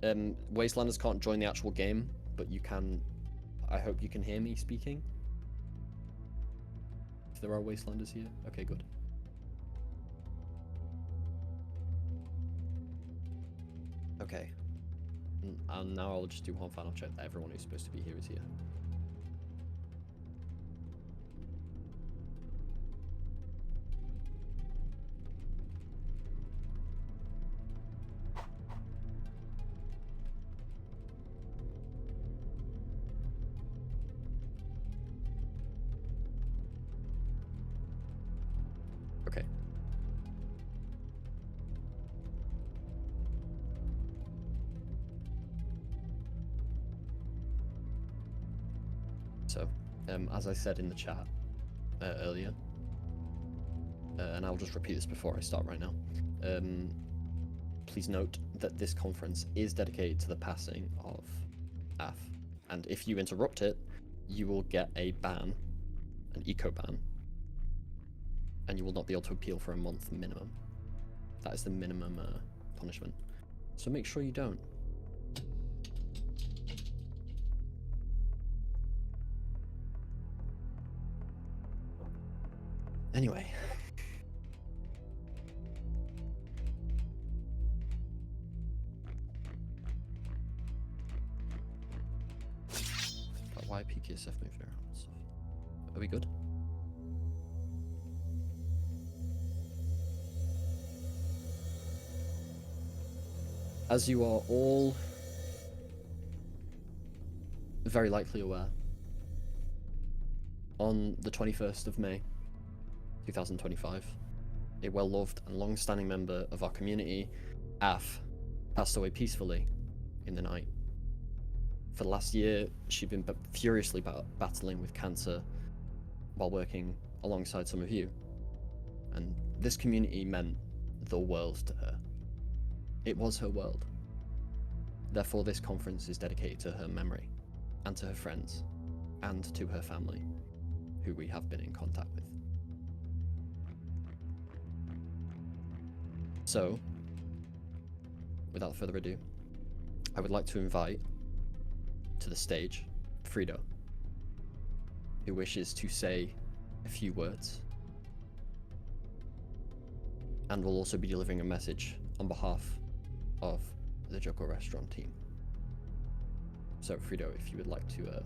Wastelanders can't join the actual game, but you can. I hope you can hear me speaking. If there are Wastelanders here, okay, good. Okay, and now I'll just do one final check that everyone who's supposed to be here is here. Okay. So, as I said in the chat earlier, and I'll just repeat this before I start right now, please note that this conference is dedicated to the passing of AF, and if you interrupt it, you will get a ban, an eco ban, and you will not be able to appeal for a month minimum. That is the minimum punishment. So make sure you don't. Anyway. Why PKSF move there and stuff? Are we good? As you are all very likely aware, on the 21st of May, 2025, a well-loved and long-standing member of our community, Af, passed away peacefully in the night. For the last year, she'd been furiously battling with cancer while working alongside some of you. And this community meant the world to her. It was her world. Therefore, this conference is dedicated to her memory, and to her friends, and to her family, who we have been in contact with. So, without further ado, I would like to invite to the stage Frido, who wishes to say a few words, and will also be delivering a message on behalf of the Joko Restaurant team. So, Frido, if you would like to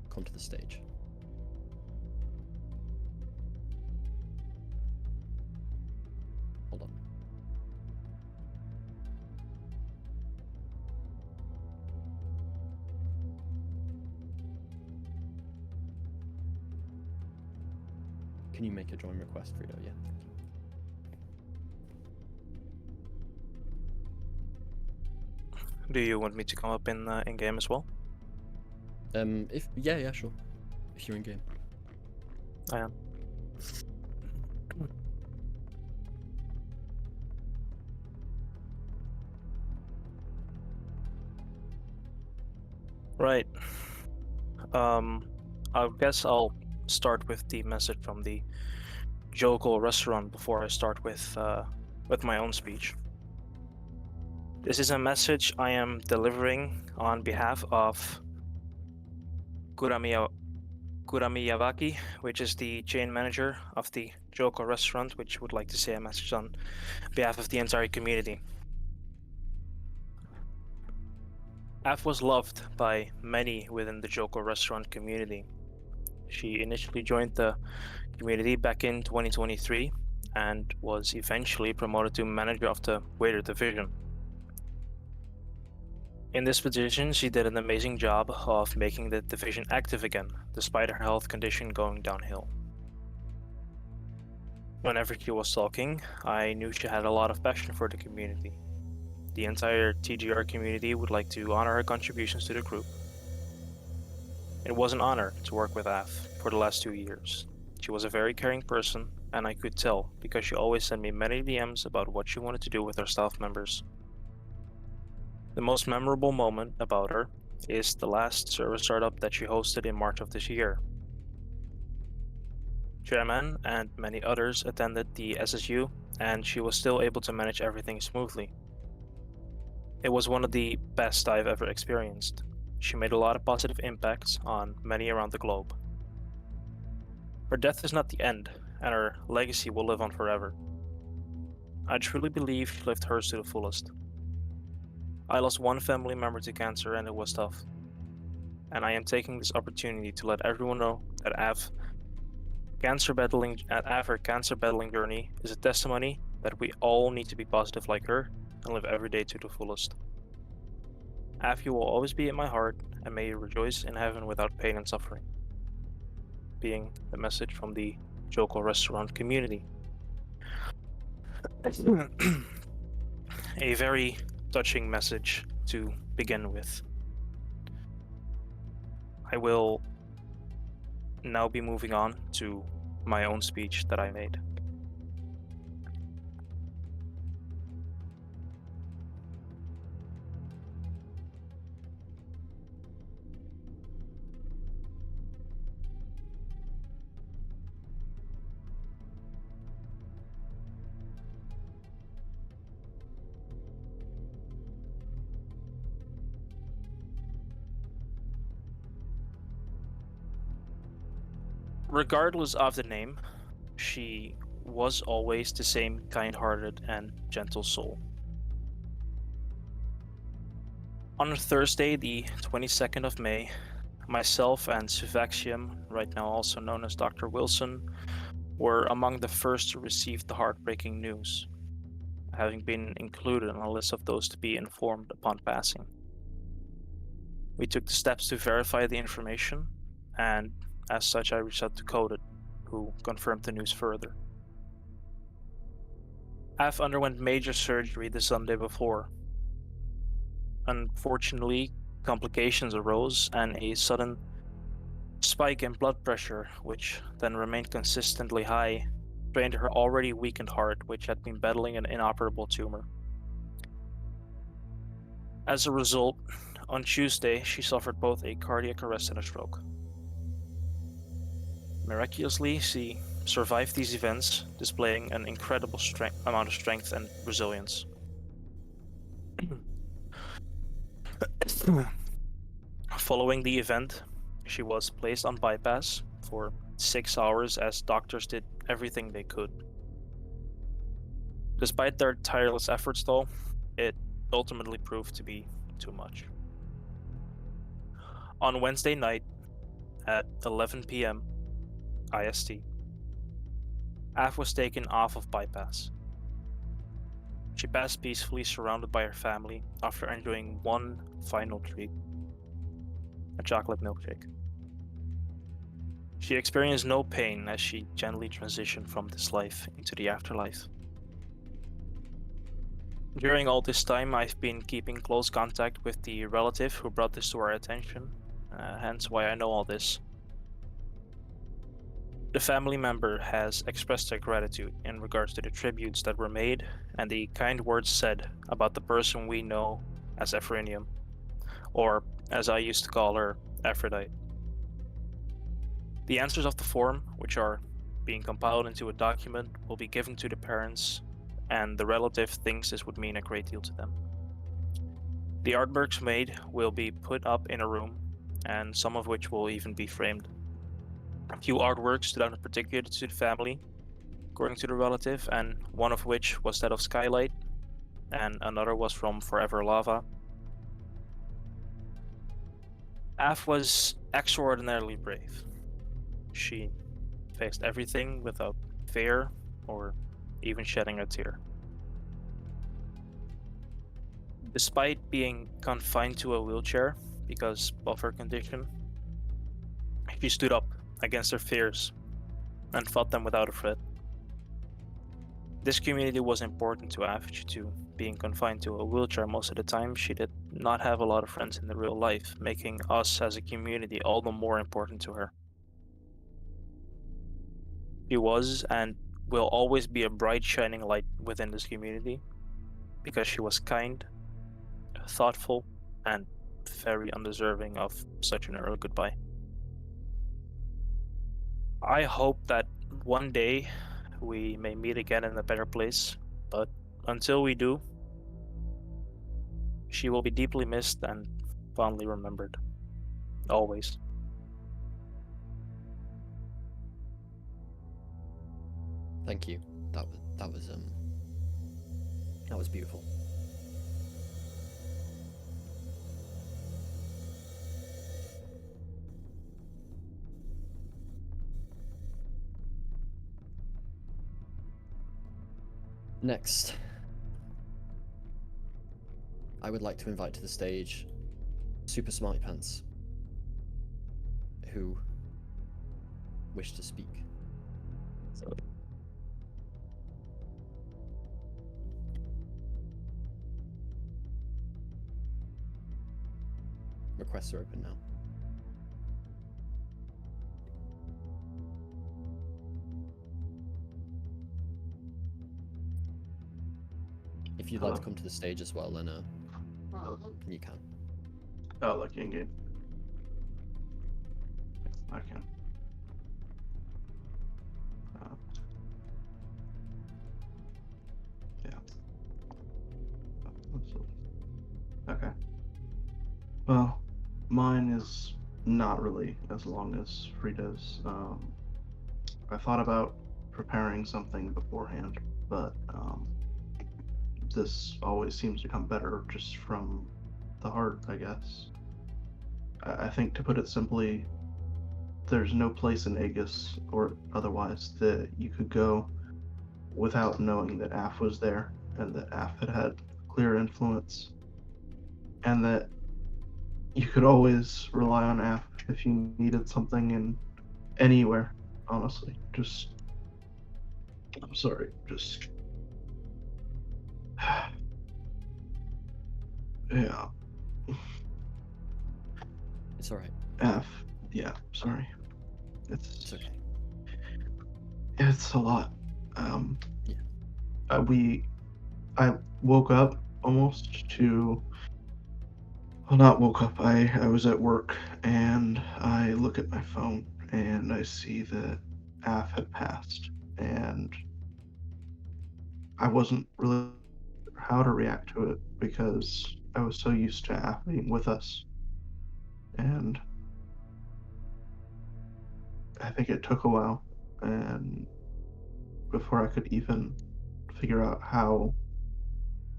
come to the stage. Hold on. Can you make a join request, Frido? Yeah. Do you want me to come up in game as well? If yeah, sure. If you're in game. I am. Right. I guess I'll start with the message from the Joko Restaurant before I start with my own speech. This is a message I am delivering on behalf of Kuramiyawaki, which is the chain manager of the Joko Restaurant, which would like to say a message on behalf of the entire community. Af was loved by many within the Joko Restaurant community. She initially joined the community back in 2023 and was eventually promoted to manager of the waiter division. In this position, she did an amazing job of making the division active again, despite her health condition going downhill. Whenever she was talking, I knew she had a lot of passion for the community. The entire TGR community would like to honor her contributions to the group. It was an honor to work with Af for the last 2 years. She was a very caring person, and I could tell because she always sent me many DMs about what she wanted to do with her staff members. The most memorable moment about her is the last service startup that she hosted in March of this year. Chairman and many others attended the SSU, and she was still able to manage everything smoothly. It was one of the best I've ever experienced. She made a lot of positive impacts on many around the globe. Her death is not the end, and her legacy will live on forever. I truly believe she lived hers to the fullest. I lost one family member to cancer and it was tough. And I am taking this opportunity to let everyone know that her cancer battling journey is a testimony that we all need to be positive like her and live every day to the fullest. Af, you will always be in my heart, and may you rejoice in heaven without pain and suffering. Being the message from the Joko restaurant community. A very touching message to begin with. I will now be moving on to my own speech that I made. Regardless of the name, she was always the same kind-hearted and gentle soul. On Thursday, the 22nd of May, myself and aphrxnium, right now also known as Dr. Wilson, were among the first to receive the heartbreaking news, having been included on a list of those to be informed upon passing. We took the steps to verify the information, and as such I reached out to Coded, who confirmed the news further. Af underwent major surgery the Sunday before. Unfortunately, complications arose and a sudden spike in blood pressure, which then remained consistently high, strained her already weakened heart, which had been battling an inoperable tumor. As a result, on Tuesday, she suffered both a cardiac arrest and a stroke. Miraculously, she survived these events, displaying an incredible amount of strength and resilience. Following the event, she was placed on bypass for 6 hours as doctors did everything they could. Despite their tireless efforts though, it ultimately proved to be too much. On Wednesday night at 11 p.m. IST, Af was taken off of bypass. She passed peacefully surrounded by her family after enjoying one final treat, a chocolate milkshake. She experienced no pain as she gently transitioned from this life into the afterlife. During all this time, I've been keeping close contact with the relative who brought this to our attention, hence why I know all this. The family member has expressed their gratitude in regards to the tributes that were made and the kind words said about the person we know as aphrxnium, or as I used to call her, Aphrodite. The answers of the form, which are being compiled into a document, will be given to the parents, and the relative thinks this would mean a great deal to them. The artworks made will be put up in a room, and some of which will even be framed. A few artworks stood out in particular to the family, according to the relative, and one of which was that of Skylight, and another was from Forever Lava. Af was extraordinarily brave. She faced everything without fear or even shedding a tear. Despite being confined to a wheelchair because of her condition, she stood up against her fears and fought them without a fret. This community was important to Af due to being confined to a wheelchair most of the time. She did not have a lot of friends in the real life, making us as a community all the more important to her. She was and will always be a bright shining light within this community because she was kind, thoughtful, and very undeserving of such an early goodbye. I hope that one day we may meet again in a better place, but until we do, She will be deeply missed and fondly remembered. Always. Thank you. That was beautiful. Next, I would like to invite to the stage Super Smarty Pants, who wish to speak. Requests are open now. If you'd like to come to the stage as well, then you can. Oh, like in game. I can. Yeah. Okay. Well, mine is not really as long as Frida's. I thought about preparing something beforehand, but this always seems to come better just from the heart, I guess. I think, to put it simply, there's no place in AEGIS or otherwise that you could go without knowing that AF was there and that AF had clear influence, and that you could always rely on AF if you needed something in anywhere, honestly. I'm sorry, yeah. It's alright. AF, yeah, sorry. It's okay. It's a lot. Yeah. I woke up almost to. Well, not woke up. I was at work and I look at my phone and I see that AF had passed, and I wasn't really sure how to react to it because I was so used to AF being with us, and I think it took a while and before I could even figure out how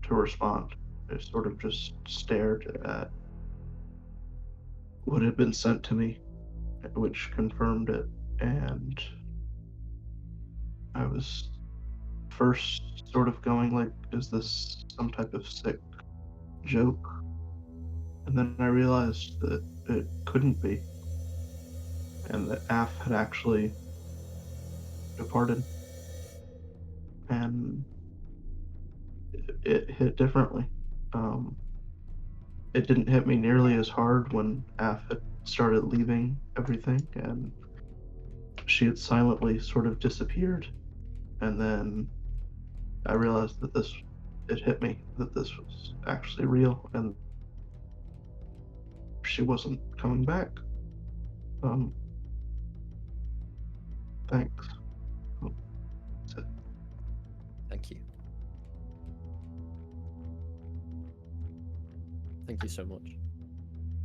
to respond. I sort of just stared at what had been sent to me, which confirmed it, and I was first sort of going like, is this some type of sick joke? And then I realized that it couldn't be, and that AF had actually departed, and it hit differently. It didn't hit me nearly as hard when AF had started leaving everything, and she had silently sort of disappeared, and then I realized that it hit me that this was actually real, and she wasn't coming back. Thanks. That's it. Thank you. Thank you so much.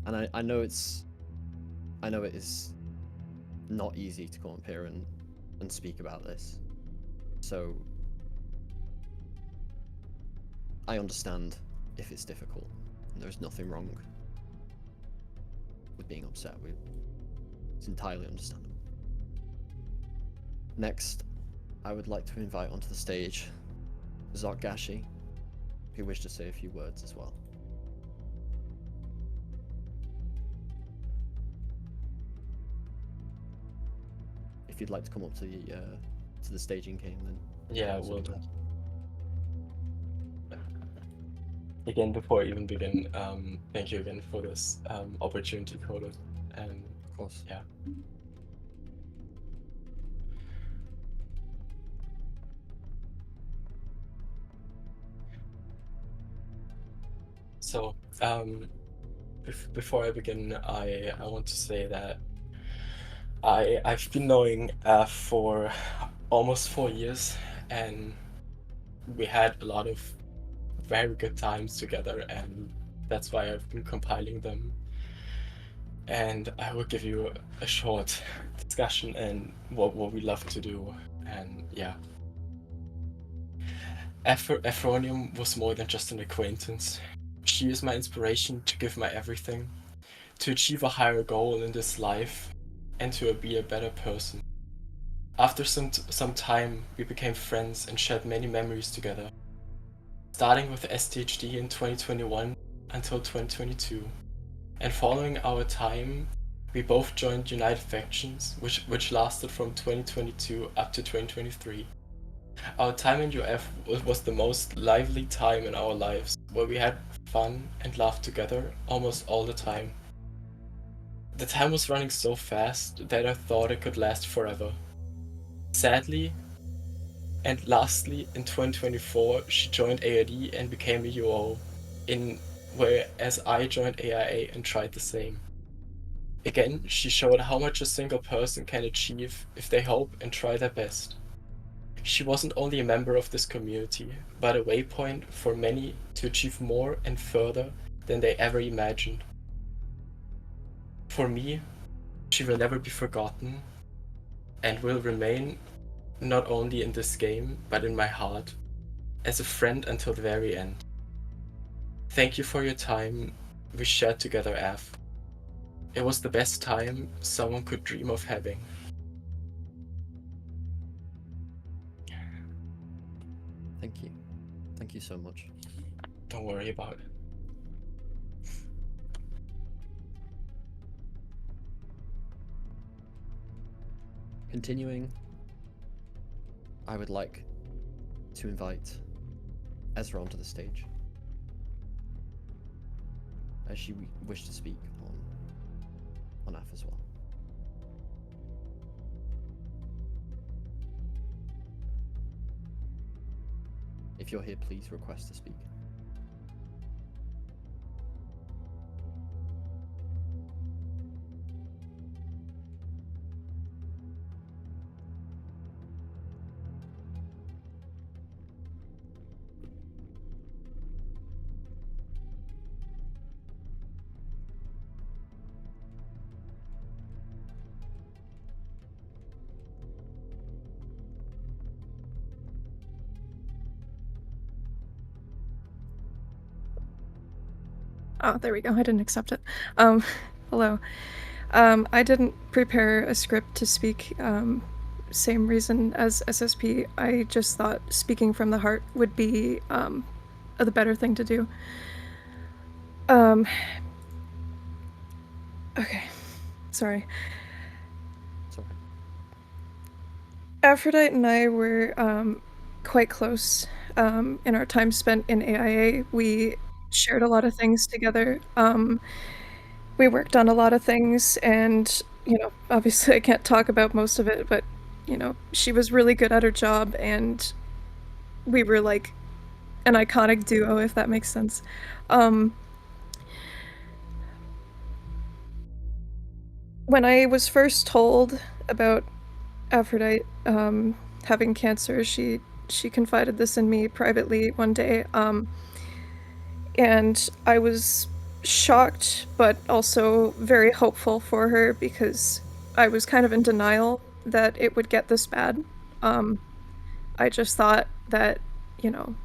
And I know it is not easy to come up here and speak about this. So I understand if it's difficult. And there's nothing wrong with being upset. It's entirely understandable. Next, I would like to invite onto the stage Zargashi, who wished to say a few words as well. If you'd like to come up to the staging game, then yeah, will do. Again, before I even begin, thank you again for this opportunity, Kodo, and of course, yeah. So, before I begin, I want to say that I've been knowing for almost 4 years, and we had a lot of very good times together, and That's why I've been compiling them. And I will give you a short discussion and what we love to do. And yeah. Aphrxnium was more than just an acquaintance. She is my inspiration to give my everything, to achieve a higher goal in this life, and to be a better person. After some time, we became friends and shared many memories together, starting with STHD in 2021 until 2022. And following our time, we both joined United Factions, which lasted from 2022 up to 2023. Our time in UF was the most lively time in our lives, where we had fun and laughed together almost all the time. The time was running so fast that I thought it could last forever. Sadly, and lastly, in 2024, she joined AID and became a UO, whereas I joined AIA and tried the same. Again, she showed how much a single person can achieve if they hope and try their best. She wasn't only a member of this community, but a waypoint for many to achieve more and further than they ever imagined. For me, she will never be forgotten and will remain not only in this game, but in my heart, as a friend until the very end. Thank you for your time we shared together, Af. It was the best time someone could dream of having. Thank you. Thank you so much. Don't worry about it. Continuing, I would like to invite Ezra onto the stage, as she wished to speak on AF as well. If you're here, please request to speak. Oh, there we go. I didn't accept it. Hello. I didn't prepare a script to speak. Same reason as SSP. I just thought speaking from the heart would be the better thing to do. Okay. Sorry. It's okay. Aphrodite and I were quite close in our time spent in AIA. We shared a lot of things together. We worked on a lot of things, and, you know, obviously I can't talk about most of it, but, you know, she was really good at her job, and we were like an iconic duo, if that makes sense. When I was first told about Aphrodite having cancer, she confided this in me privately one day, and I was shocked, but also very hopeful for her, because I was kind of in denial that it would get this bad. I just thought that, you know,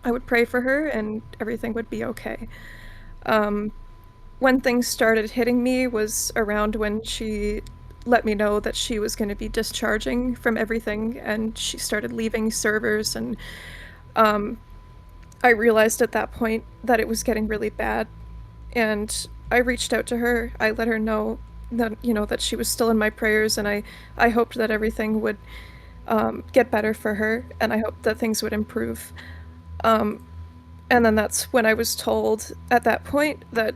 I would pray for her and everything would be okay. When things started hitting me was around when she let me know that she was going to be discharging from everything, and she started leaving servers, and I realized at that point that it was getting really bad, and I reached out to her. I let her know that, you know, that she was still in my prayers, and I hoped that everything would get better for her, and I hoped that things would improve. And then that's when I was told at that point that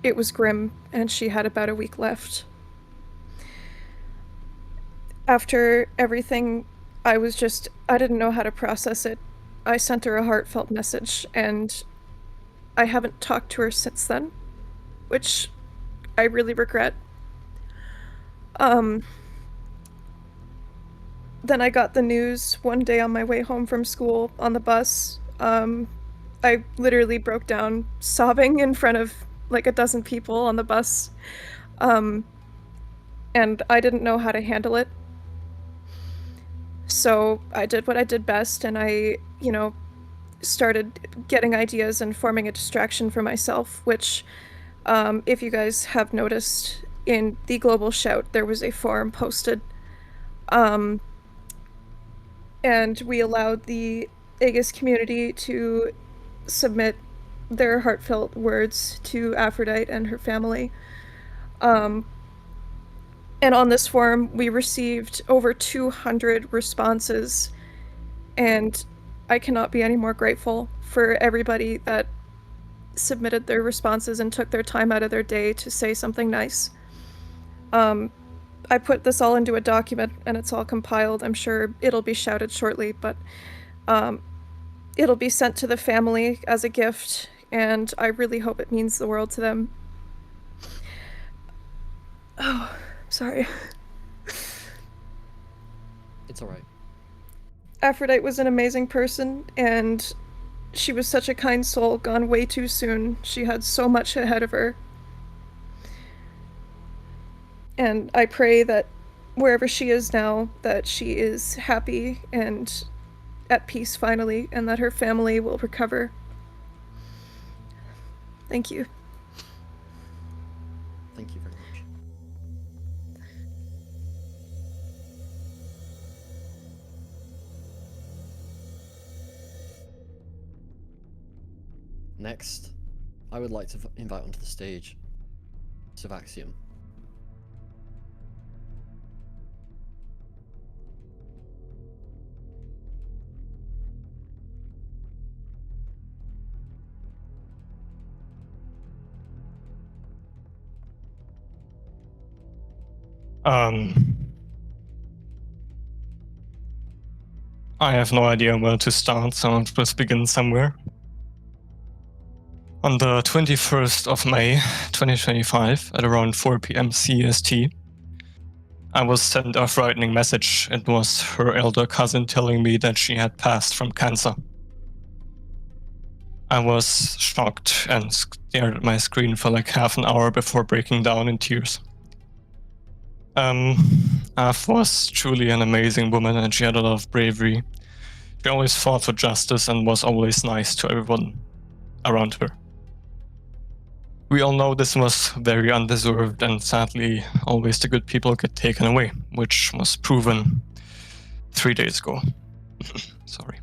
it was grim and she had about a week left. After everything, I didn't know how to process it. I sent her a heartfelt message, and I haven't talked to her since then, which I really regret. Then I got the news one day on my way home from school on the bus. I literally broke down sobbing in front of like a dozen people on the bus. And I didn't know how to handle it. So I did what I did best, and I, started getting ideas and forming a distraction for myself, which, if you guys have noticed, in the Global Shout, there was a forum posted. And we allowed the AEGIS community to submit their heartfelt words to Aphrodite and her family. And on this forum, we received over 200 responses, and I cannot be any more grateful for everybody that submitted their responses and took their time out of their day to say something nice. I put this all into a document, and it's all compiled. I'm sure it'll be shouted shortly, but it'll be sent to the family as a gift, and I really hope it means the world to them. Oh, sorry. It's alright. Aphrodite was an amazing person, and she was such a kind soul, gone way too soon. She had so much ahead of her. And I pray that wherever she is now, that she is happy and at peace finally, and that her family will recover. Thank you. Thank you very much. Next, I would like to invite onto the stage Aphrxnium. I have no idea where to start, so I'll just begin somewhere. On the 21st of May 2025, at around 4 p.m. CST, I was sent a frightening message. It was her elder cousin telling me that she had passed from cancer. I was shocked and stared at my screen for like half an hour before breaking down in tears. Af was truly an amazing woman, and she had a lot of bravery. She always fought for justice and was always nice to everyone around her. We all know this was very undeserved, and sadly, always the good people get taken away, which was proven 3 days ago. Sorry.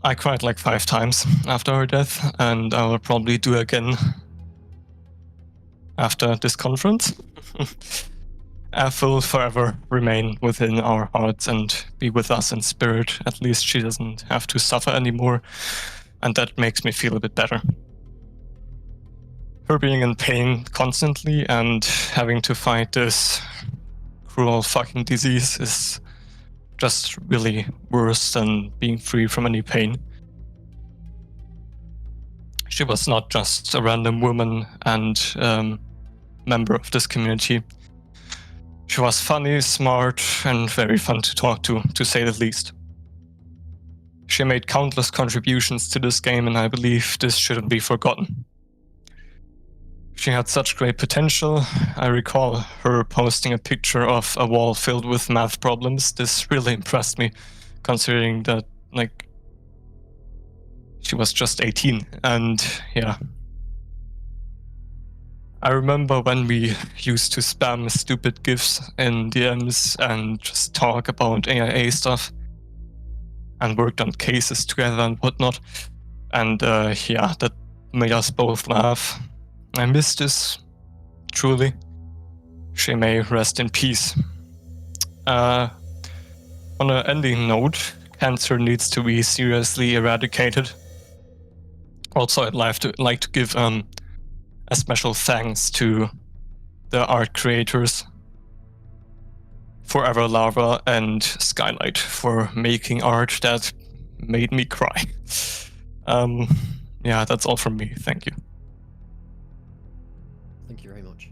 I cried like 5 times after her death, and I will probably do again after this conference. Af will forever remain within our hearts and be with us in spirit. At least she doesn't have to suffer anymore, and that makes me feel a bit better. Her being in pain constantly and having to fight this cruel fucking disease is just really worse than being free from any pain. She was not just a random woman and member of this community. She was funny, smart, and very fun to talk to say the least. She made countless contributions to this game, and I believe this shouldn't be forgotten. She had such great potential. I recall her posting a picture of a wall filled with math problems. This really impressed me, considering that, like, she was just 18, and yeah. I remember when we used to spam stupid GIFs in DMs and just talk about AIA stuff and worked on cases together and whatnot. And yeah, that made us both laugh. I miss this, truly. She may rest in peace. On an ending note, cancer needs to be seriously eradicated. Also, I'd like to give a special thanks to the art creators, Forever Lava and Skylight, for making art that made me cry. Yeah, that's all from me. Thank you. Thank you very much.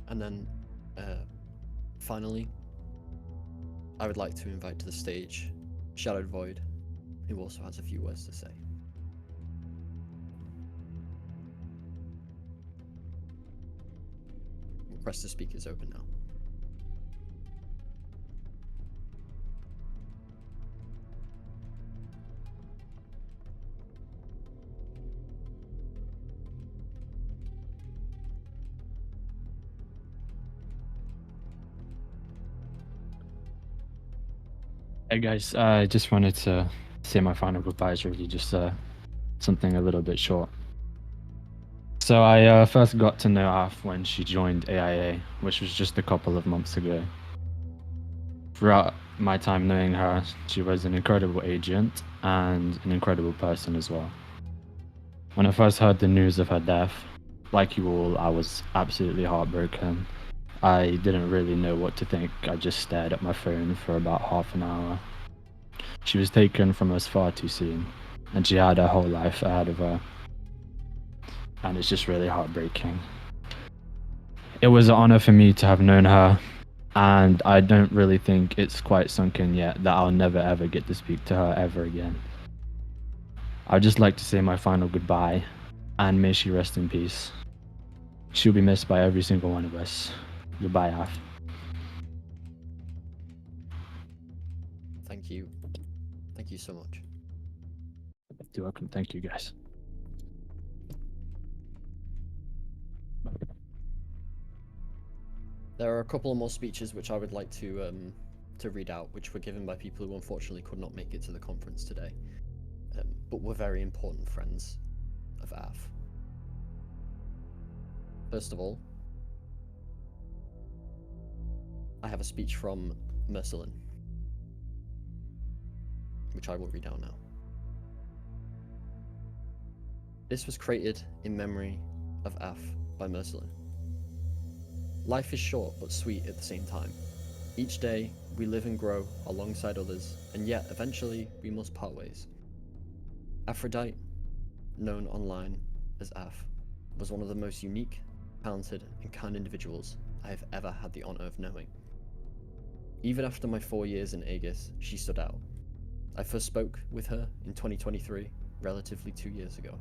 And then, finally, I would like to invite to the stage Shadowed Void, who also has a few words to say. Press to speak is open now. Hey guys, I just wanted to say my final goodbyes, really just something a little bit short. So I first got to know Af when she joined AIA, which was just a couple of months ago. Throughout my time knowing her, she was an incredible agent and an incredible person as well. When I first heard the news of her death, like you all, I was absolutely heartbroken. I didn't really know what to think. I just stared at my phone for about half an hour. She was taken from us far too soon, and she had her whole life ahead of her. And it's just really heartbreaking. It was an honor for me to have known her, and I don't really think it's quite sunk in yet that I'll never ever get to speak to her ever again. I'd just like to say my final goodbye, and may she rest in peace. She'll be missed by every single one of us. Goodbye, Af. Thank you. Thank you so much. You're welcome. Thank you, guys. There are a couple of more speeches which I would like to read out, which were given by people who unfortunately could not make it to the conference today, but were very important friends of Af. First of all, I have a speech from Mercelin, which I will read out now. This was created in memory of Af by Mercelin. Life is short but sweet at the same time. Each day we live and grow alongside others, and yet eventually we must part ways. Aphrodite, known online as Af, was one of the most unique, talented, and kind individuals I have ever had the honor of knowing. Even after my 4 years in AEGIS, she stood out. I first spoke with her in 2023, relatively 2 years ago.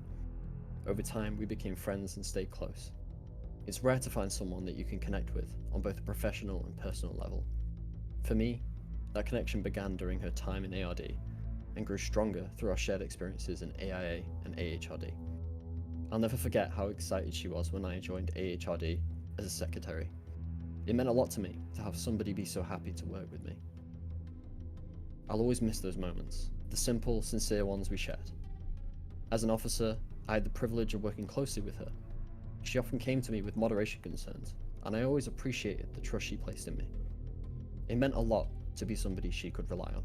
Over time, we became friends and stayed close. It's rare to find someone that you can connect with on both a professional and personal level. For me, that connection began during her time in ARD and grew stronger through our shared experiences in AIA and AHRD. I'll never forget how excited she was when I joined AHRD as a secretary. It meant a lot to me to have somebody be so happy to work with me. I'll always miss those moments, the simple, sincere ones we shared. As an officer, I had the privilege of working closely with her. She often came to me with moderation concerns, and I always appreciated the trust she placed in me. It meant a lot to be somebody she could rely on.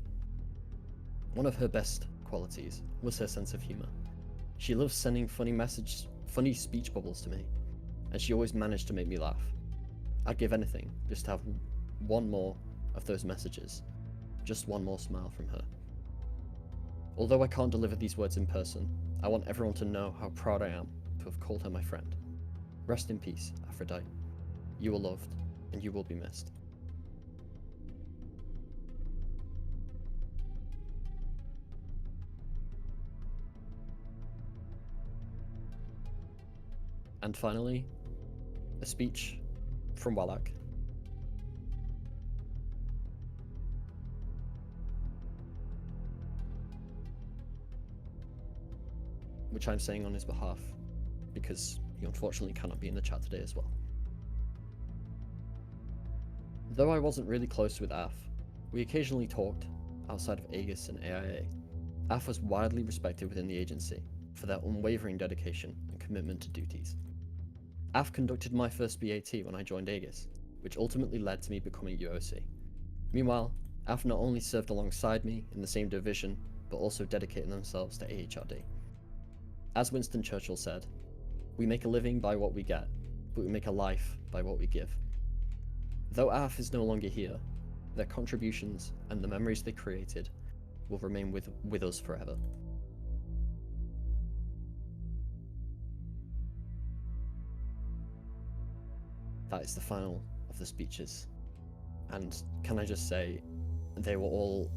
One of her best qualities was her sense of humor. She loved sending funny speech bubbles to me, and she always managed to make me laugh. I'd give anything just to have one more of those messages, just one more smile from her. Although I can't deliver these words in person, I want everyone to know how proud I am to have called her my friend. Rest in peace, Aphrodite. You are loved, and you will be missed. And finally, a speech from Wallach. Which I'm saying on his behalf, because he unfortunately cannot be in the chat today as well. Though I wasn't really close with Af, we occasionally talked outside of AEGIS and AIA. Af was widely respected within the agency for their unwavering dedication and commitment to duties. Af conducted my first BAT when I joined AEGIS, which ultimately led to me becoming UOC. Meanwhile, Af not only served alongside me in the same division, but also dedicated themselves to AHRD. As Winston Churchill said, "We make a living by what we get, but we make a life by what we give." Though Af is no longer here, their contributions and the memories they created will remain with us forever. that is the final of the speeches. And can I just say, they were all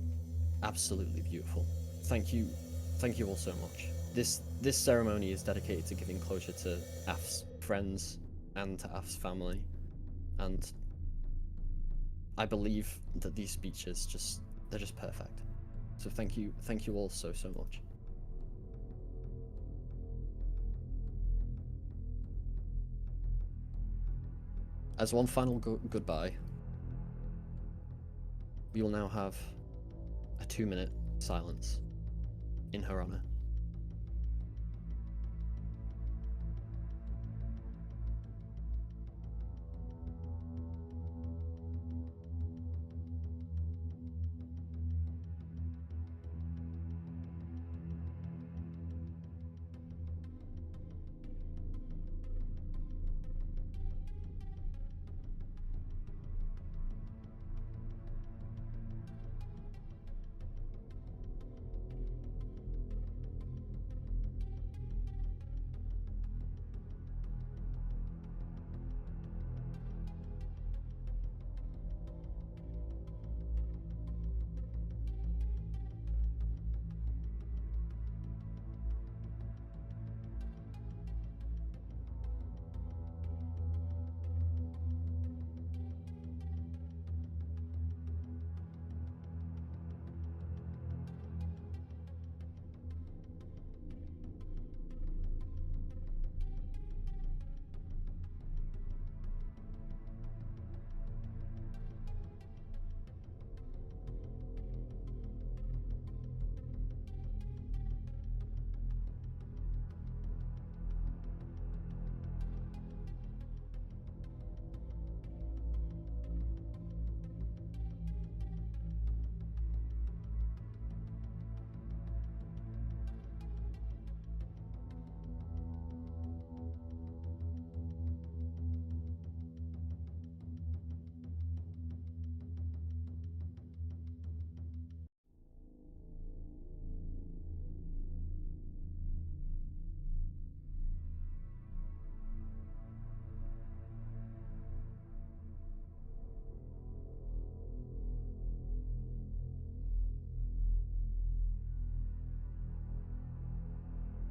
absolutely beautiful. Thank you all so much. This ceremony is dedicated to giving closure to Af's friends and to Af's family, and I believe that these speeches they're just perfect. So thank you all so much. As one final goodbye, we will now have a 2-minute silence in her honor.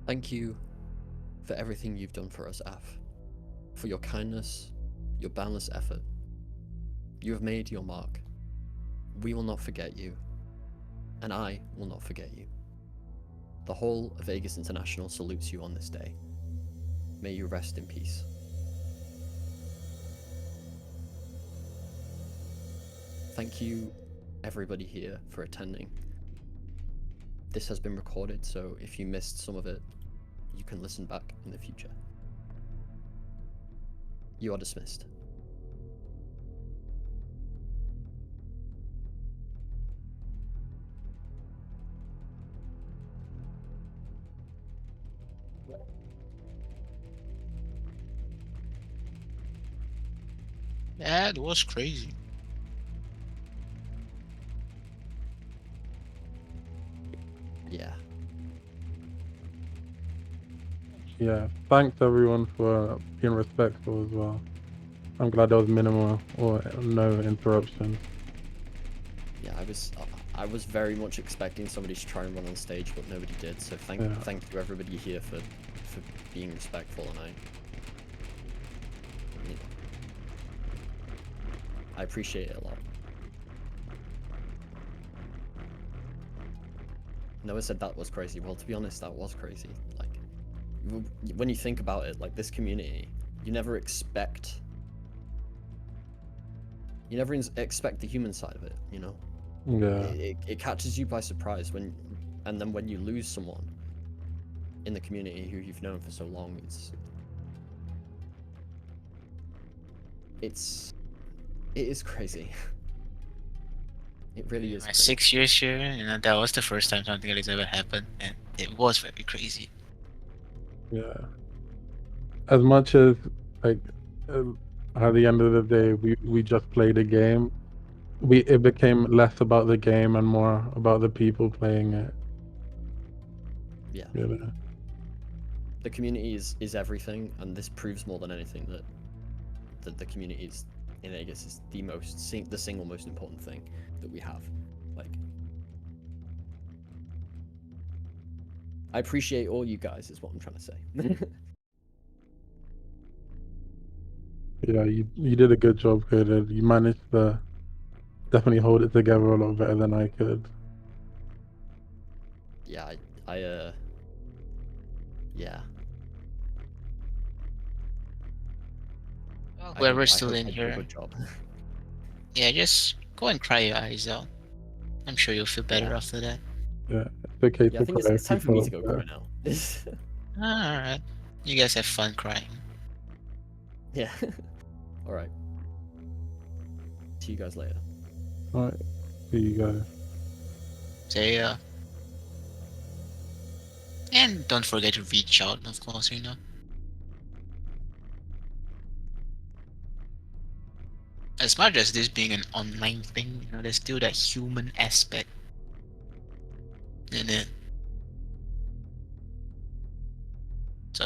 Thank you for everything you've done for us, Af. For your kindness, your boundless effort. You have made your mark. We will not forget you, and I will not forget you. The whole of AEGIS International salutes you on this day. May you rest in peace. Thank you, everybody here, for attending. This has been recorded, so if you missed some of it, you can listen back in the future. You are dismissed. That was crazy. Yeah. Yeah, thanks everyone for being respectful as well. I'm glad there was minimal or no interruption. Yeah, I was very much expecting somebody to try and run on stage, but nobody did. So thank you everybody here for being respectful, and I appreciate it a lot. Noah said that was crazy. Well, to be honest, that was crazy. Like, when you think about it, like, this community, you never expect the human side of it, you know? Yeah. It catches you by surprise and then when you lose someone in the community who you've known for so long, it is crazy. It really is My crazy. 6 years here, and that was the first time something like this ever happened, and it was very crazy. Yeah. As much as, like, at the end of the day, we just played a game. It became less about the game and more about the people playing it. Yeah. You know? The community is everything, and this proves more than anything that that the community is in Aegis is the single most important thing that we have. Like, I appreciate all you guys, is what I'm trying to say. Yeah, you did a good job, Kaden. You managed to definitely hold it together a lot better than I could. Yeah, yeah. Well, I whoever's hope- I still hope in I did a here, good job. yeah, just go and cry your eyes out. I'm sure you'll feel better Yeah. after that. Yeah, it's okay Yeah, to I think cry it's if time you for me feel to go upset. cry now. Alright. You guys have fun crying. Yeah. All right. See you guys later. Alright, see you guys. See ya. And don't forget to reach out, of course, you know. As much as this being an online thing, you know, there's still that human aspect in it.